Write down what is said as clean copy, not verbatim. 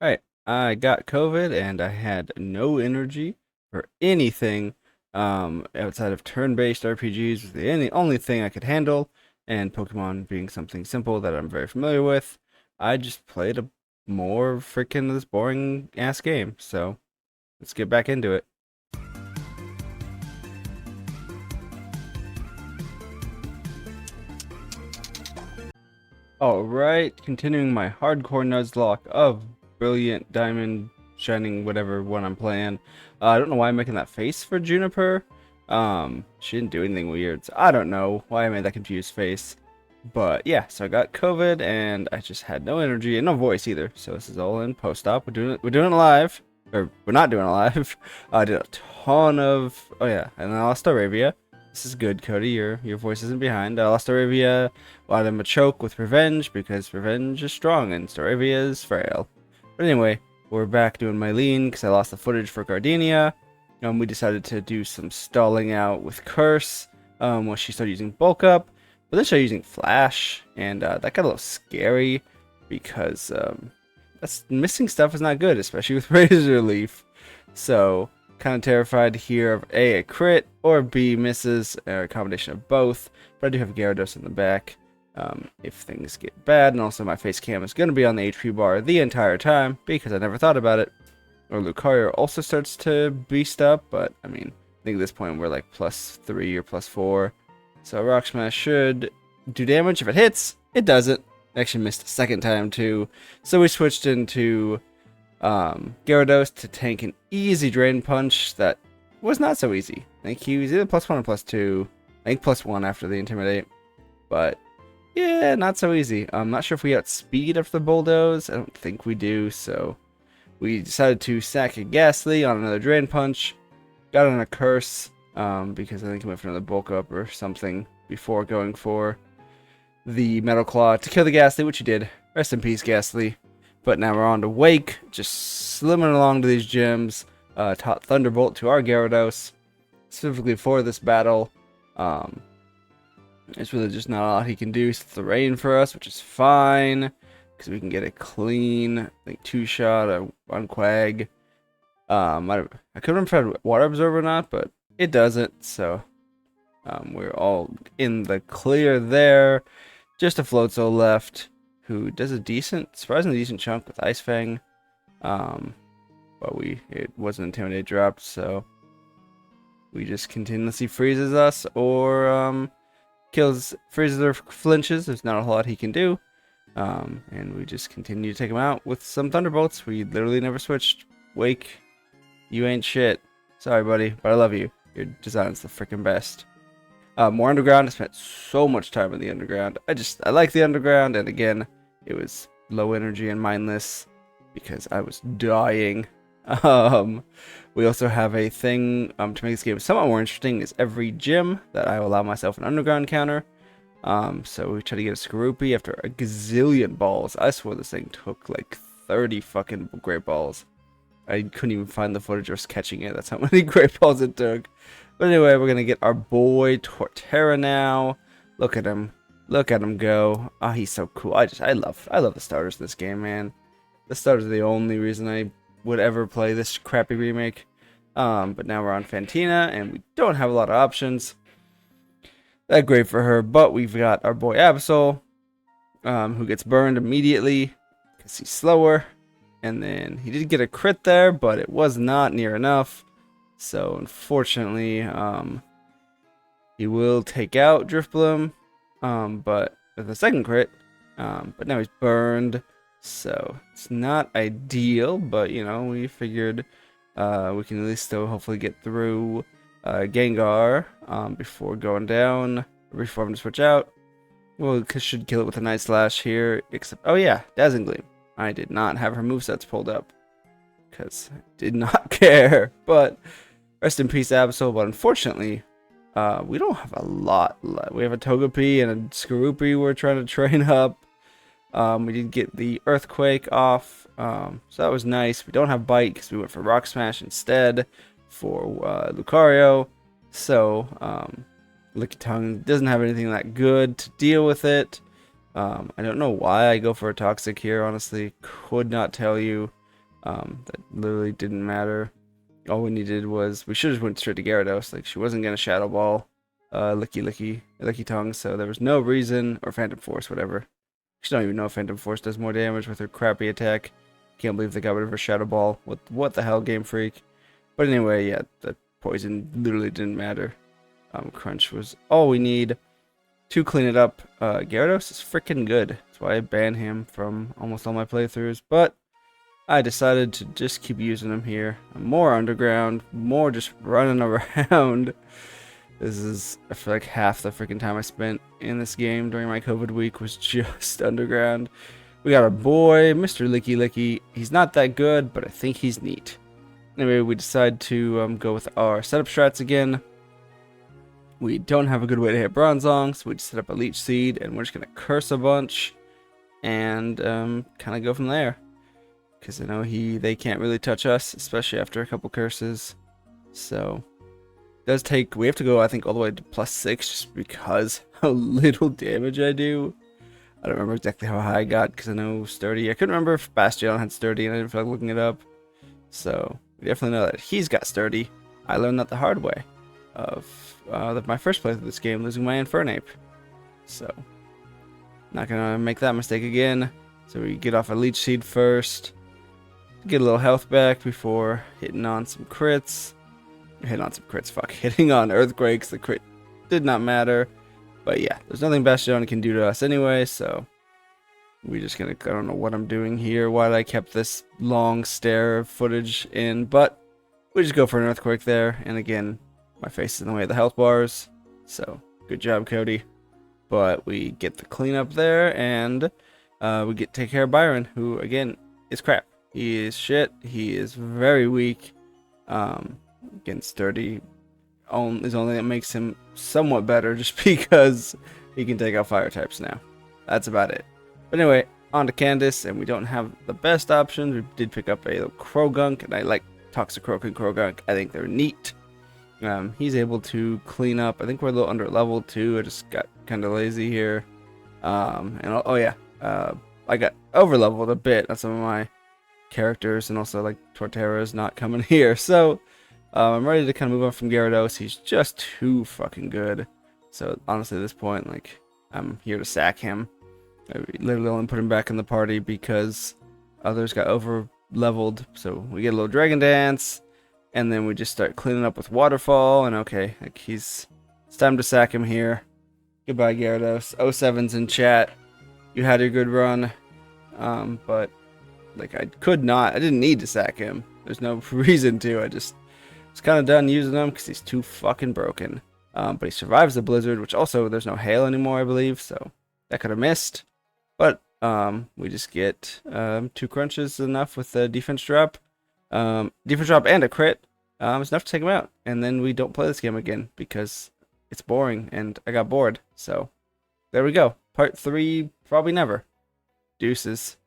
Alright, I got COVID and I had no energy for anything outside of turn-based RPGs was the only thing I could handle, and Pokemon being something simple that I'm very familiar with. I just played a more freaking this boring ass game, so let's get back into it. Alright, continuing my hardcore Nuzlocke of Brilliant Diamond Shining whatever one I'm playing. I don't know why I'm making that face for Juniper. She didn't do anything weird, so I don't know why I made that confused face. But yeah, so I got COVID and I just had no energy and no voice either. So this is all in post-op. We're doing it live. Or we're not doing it live. I did a ton of yeah, and I lost Arabia. This is good, Cody. Your voice isn't behind. I lost Arabia. Allowed him a choke with revenge because revenge is strong and Staravia is frail. But anyway, we're back doing my lean because I lost the footage for Gardenia. We decided to do some stalling out with Curse when she started using Bulk Up. But then she started using Flash, and that got a little scary because that's missing stuff is not good, especially with Razor Leaf. So kind of terrified here of A, crit, or B, misses, or a combination of both. But I do have Gyarados in the back if things get bad, and also my face cam is going to be on the HP bar the entire time because I never thought about it. Or Lucario also starts to beast up, but I mean, I think at this point we're like +3 or +4. So Rock Smash should do damage. If it hits, it doesn't. I actually missed a second time too. So we switched into Gyarados to tank an easy Drain Punch that was not so easy. I think he was either +1 or +2. I think +1 after the Intimidate. But yeah, not so easy. I'm not sure if we outspeed after the Bulldoze. I don't think we do, so we decided to sack a Ghastly on another Drain Punch. Got on a Curse, because I think he went for another Bulk Up or something before going for the Metal Claw to kill the Ghastly, which he did. Rest in peace, Ghastly. But now we're on to Wake, just slimming along to these gyms. Taught Thunderbolt to our Gyarados, specifically for this battle. It's really just not a lot he can do. It's the rain for us, which is fine, because we can get a clean, I think, 2-shot on Quag. I couldn't remember if it had Water Absorb or not, but it doesn't, so we're all in the clear there. Just a Floatzel left, who does a surprisingly decent chunk with Ice Fang. But it wasn't Intimidate dropped, so we just continuously freezes us or freezes or flinches. There's not a whole lot he can do. And we just continue to take him out with some Thunderbolts. We literally never switched. Wake, you ain't shit. Sorry, buddy, but I love you. Your design's the freaking best. More Underground. I spent so much time in the Underground. I like the Underground, and again, it was low energy and mindless because I was dying. We also have a thing to make this game somewhat more interesting is every gym that I will allow myself an Underground counter. So we try to get a Skorupi after a gazillion balls. I swear this thing took like 30 fucking Great Balls. I couldn't even find the footage of us catching it. That's how many Great Balls it took. But anyway, we're gonna get our boy Torterra now. Look at him. Look at him go. Ah, he's so cool. I love the starters in this game, man. The starters are the only reason I would ever play this crappy remake. But now we're on Fantina, and we don't have a lot of options. That great for her, but we've got our boy Absol, who gets burned immediately because he's slower. And then he did get a crit there, but it was not near enough. So unfortunately, he will take out Drifbloom, but with a second crit. But now he's burned, so it's not ideal. But you know, we figured we can at least still hopefully get through Gengar before going down, before having to switch out. Well, should kill it with a Night Slash here. Except, oh yeah, Dazzling Gleam. I did not have her movesets pulled up because I did not care. But rest in peace, Absol. But unfortunately, we don't have a lot left. We have a Togepi and a Skorupi we're trying to train up. We did get the Earthquake off, so that was nice. We don't have Bite because we went for Rock Smash instead for Lucario. So Lickitung doesn't have anything that good to deal with it. I don't know why I go for a Toxic here, honestly. Could not tell you. That literally didn't matter. All we needed was, we should have went straight to Gyarados. Like, she wasn't gonna Shadow Ball, Licky Tongue, so there was no reason, or Phantom Force, whatever. I don't even know if Phantom Force does more damage with her crappy attack. Can't believe they got rid of her Shadow Ball. What the hell, Game Freak? But anyway, yeah, the poison literally didn't matter. Crunch was all we need to clean it up. Gyarados is freaking good. That's why I ban him from almost all my playthroughs. But I decided to just keep using him here. More underground, more just running around. This is, I feel like half the freaking time I spent in this game during my COVID week was just underground. We got our boy, Mr. Licky Licky. He's not that good, but I think he's neat. Anyway, we decide to go with our setup strats again. We don't have a good way to hit Bronzong, so we just set up a Leech Seed, and we're just going to curse a bunch and kind of go from there. Because I know they can't really touch us, especially after a couple curses. So, it does take, we have to go, I think, all the way to +6 just because how little damage I do. I don't remember exactly how high I got because I know Sturdy. I couldn't remember if Bastion had Sturdy and I didn't feel like looking it up. So, we definitely know that he's got Sturdy. I learned that the hard way of my first playthrough of this game, losing my Infernape. So, not gonna make that mistake again. So we get off a Leech Seed first. Get a little health back before hitting on some crits. Hitting on Earthquakes. The crit did not matter. But yeah, there's nothing Bastion can do to us anyway, so we're just gonna, I don't know what I'm doing here, why I kept this long stare of footage in, but we just go for an Earthquake there, and again, my face is in the way of the health bars, so good job, Cody. But we get the cleanup there, and we take care of Byron, who again is crap. He is shit. He is very weak. Again, Sturdy is only that makes him somewhat better, just because he can take out fire types now. That's about it. But anyway, on to Candace, and we don't have the best options. We did pick up a little Krogunk, and I like Toxicroak and Krogunk. I think they're neat. He's able to clean up. I think we're a little under level too. I just got kind of lazy here. Oh yeah, I got over leveled a bit on some of my characters, and also like Torterra's not coming here. So I'm ready to kind of move on from Gyarados. He's just too fucking good. So honestly, at this point, like, I'm here to sack him. I literally only put him back in the party because others got over leveled. So we get a little Dragon Dance, and then we just start cleaning up with Waterfall. And okay, like it's time to sack him here. Goodbye, Gyarados. 07's in chat. You had your good run, but like I didn't need to sack him. There's no reason to. I just was kind of done using him because he's too fucking broken. But he survives the blizzard, which also there's no hail anymore, I believe, so that could have missed. But we just get 2 crunches enough with the defense drop. Defense drop and a crit. It's enough to take him out. And then we don't play this game again because it's boring and I got bored. So there we go. Part 3, probably never. Deuces.